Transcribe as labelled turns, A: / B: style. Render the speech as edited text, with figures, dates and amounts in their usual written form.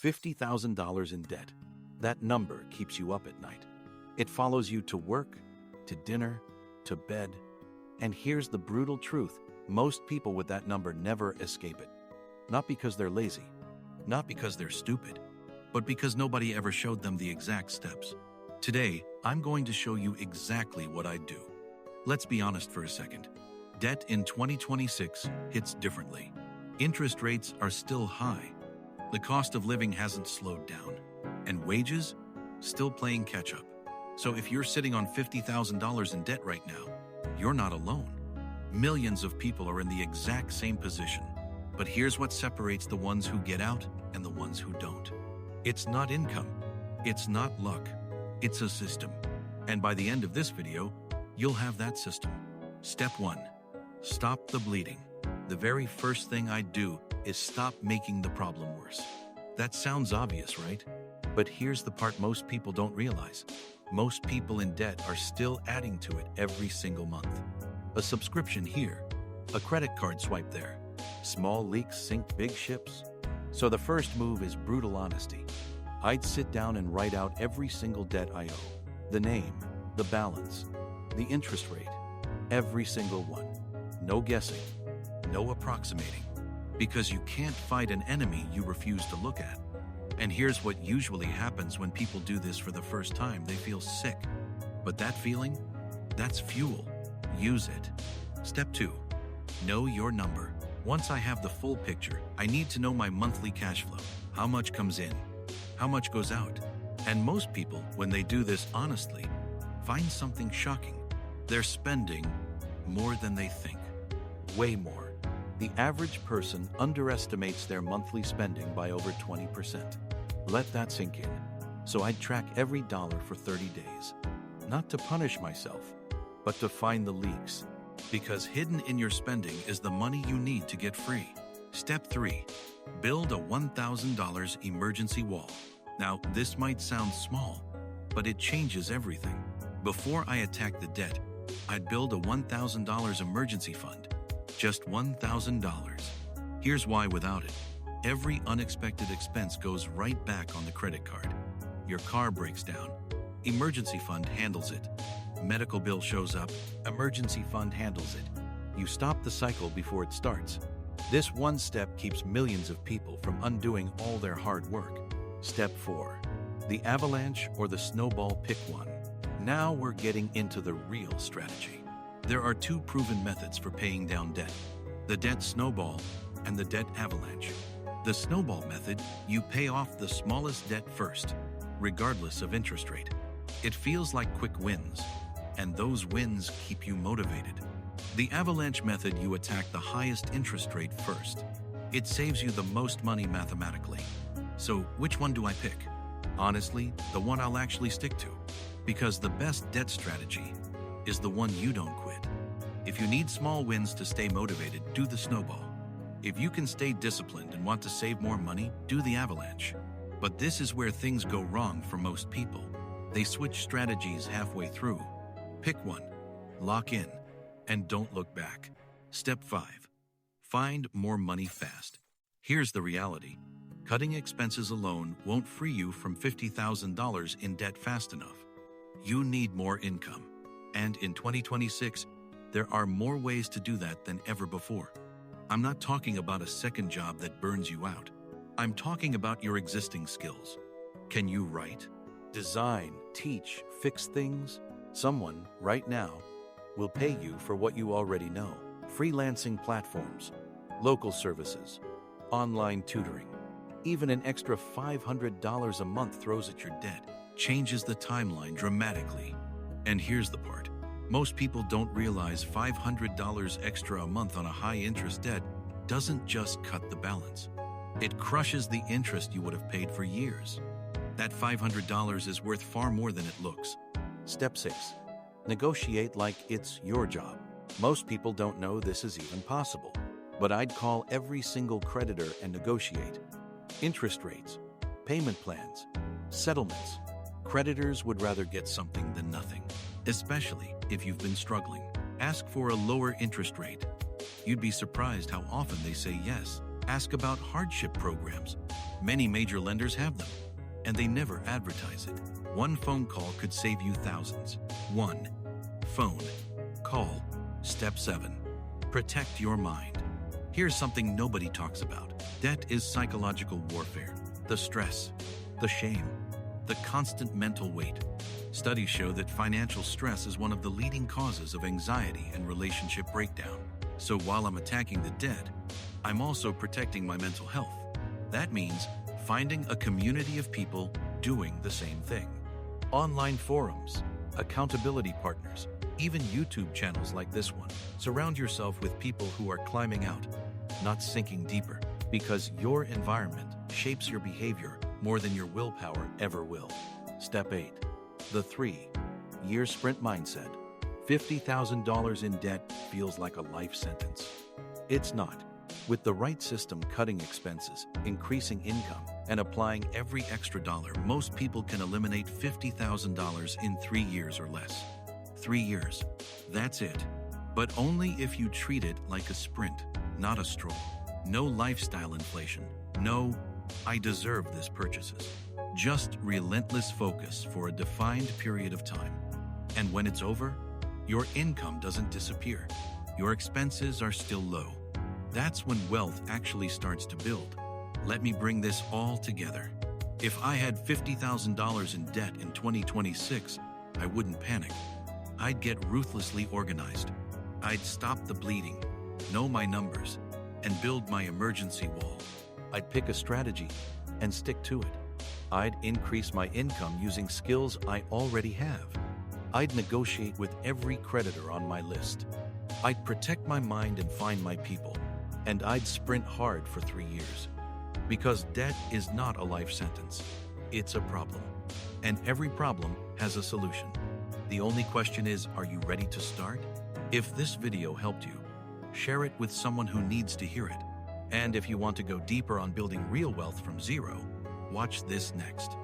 A: $50,000 in debt. That number keeps you up at night. It follows you to work, to dinner, to bed. And here's the brutal truth. Most people with that number never escape it. Not because they're lazy, not because they're stupid, but because nobody ever showed them the exact steps. Today, I'm going to show you exactly what I do. Let's be honest for a second. Debt in 2026 hits differently. Interest rates are still high. The cost of living hasn't slowed down. And wages? Still playing catch-up. So if you're sitting on $50,000 in debt right now, you're not alone. Millions of people are in the exact same position. But here's what separates the ones who get out and the ones who don't. It's not income. It's not luck. It's a system. And by the end of this video, you'll have that system. Step 1. Stop the bleeding. The very first thing I do is stop making the problem worse. That sounds obvious, right? But here's the part most people don't realize. Most people in debt are still adding to it every single month. A subscription here, a credit card swipe there. Small leaks sink big ships. So the first move is brutal honesty. I'd sit down and write out every single debt I owe. The name, the balance, the interest rate, every single one. No guessing, no approximating. Because you can't fight an enemy you refuse to look at. And here's what usually happens when people do this for the first time. They feel sick. But that feeling? That's fuel. Use it. Step 2. Know your number. Once I have the full picture, I need to know my monthly cash flow. How much comes in? How much goes out? And most people, when they do this honestly, find something shocking. They're spending more than they think. Way more. The average person underestimates their monthly spending by over 20%. Let that sink in. So I'd track every dollar for 30 days. Not to punish myself, but to find the leaks. Because hidden in your spending is the money you need to get free. Step 3. Build a $1,000 emergency wall. Now, this might sound small, but it changes everything. Before I attack the debt, I'd build a $1,000 emergency fund. Just $1,000. Here's why without it. Every unexpected expense goes right back on the credit card. Your car breaks down. Emergency fund handles it. Medical bill shows up. Emergency fund handles it. You stop the cycle before it starts. This one step keeps millions of people from undoing all their hard work. Step 4. The Avalanche or the Snowball, pick one. Now we're getting into the real strategy. There are 2 proven methods for paying down debt. The debt snowball and the debt avalanche. The snowball method, you pay off the smallest debt first, regardless of interest rate. It feels like quick wins, and those wins keep you motivated. The avalanche method, you attack the highest interest rate first. It saves you the most money mathematically. So which one do I pick? Honestly, the one I'll actually stick to. Because the best debt strategy is the one you don't quit. If you need small wins to stay motivated, do the snowball. If you can stay disciplined and want to save more money, do the avalanche. But this is where things go wrong for most people. They switch strategies halfway through. Pick one, lock in, and don't look back. Step 5. Find more money fast. Here's the reality. Cutting expenses alone won't free you from $50,000 in debt fast enough. You need more income. And in 2026, there are more ways to do that than ever before. I'm not talking about a second job that burns you out. I'm talking about your existing skills. Can you write, design, teach, fix things? Someone, right now, will pay you for what you already know. Freelancing platforms, local services, online tutoring. Even an extra $500 a month throws at your debt, changes the timeline dramatically. And here's the part. Most people don't realize $500 extra a month on a high-interest debt doesn't just cut the balance. It crushes the interest you would have paid for years. That $500 is worth far more than it looks. Step 6. Negotiate like it's your job. Most people don't know this is even possible, but I'd call every single creditor and negotiate. Interest rates, payment plans, settlements. Creditors would rather get something than nothing, especially if you've been struggling. Ask for a lower interest rate. You'd be surprised how often they say yes. Ask about hardship programs. Many major lenders have them, and they never advertise it. One phone call could save you thousands. 1. Phone call. Step 7. Protect your mind. Here's something nobody talks about. Debt is psychological warfare. The stress, the shame, the constant mental weight. Studies show that financial stress is one of the leading causes of anxiety and relationship breakdown. So while I'm attacking the debt, I'm also protecting my mental health. That means finding a community of people doing the same thing. Online forums, accountability partners, even YouTube channels like this one. Surround yourself with people who are climbing out, not sinking deeper, because your environment shapes your behavior more than your willpower ever will. Step 8. The 3-year sprint mindset. $50,000 in debt feels like a life sentence. It's not. With the right system, cutting expenses, increasing income, and applying every extra dollar, most people can eliminate $50,000 in 3 years or less. 3 years. That's it. But only if you treat it like a sprint, not a stroll. No lifestyle inflation. No, I deserve this purchases. Just relentless focus for a defined period of time. And when it's over, your income doesn't disappear. Your expenses are still low. That's when wealth actually starts to build. Let me bring this all together. If I had $50,000 in debt in 2026, I wouldn't panic. I'd get ruthlessly organized. I'd stop the bleeding, know my numbers, and build my emergency wall. I'd pick a strategy and stick to it. I'd increase my income using skills I already have. I'd negotiate with every creditor on my list. I'd protect my mind and find my people. And I'd sprint hard for 3 years. Because debt is not a life sentence. It's a problem. And every problem has a solution. The only question is, are you ready to start? If this video helped you, share it with someone who needs to hear it. And if you want to go deeper on building real wealth from zero, watch this next.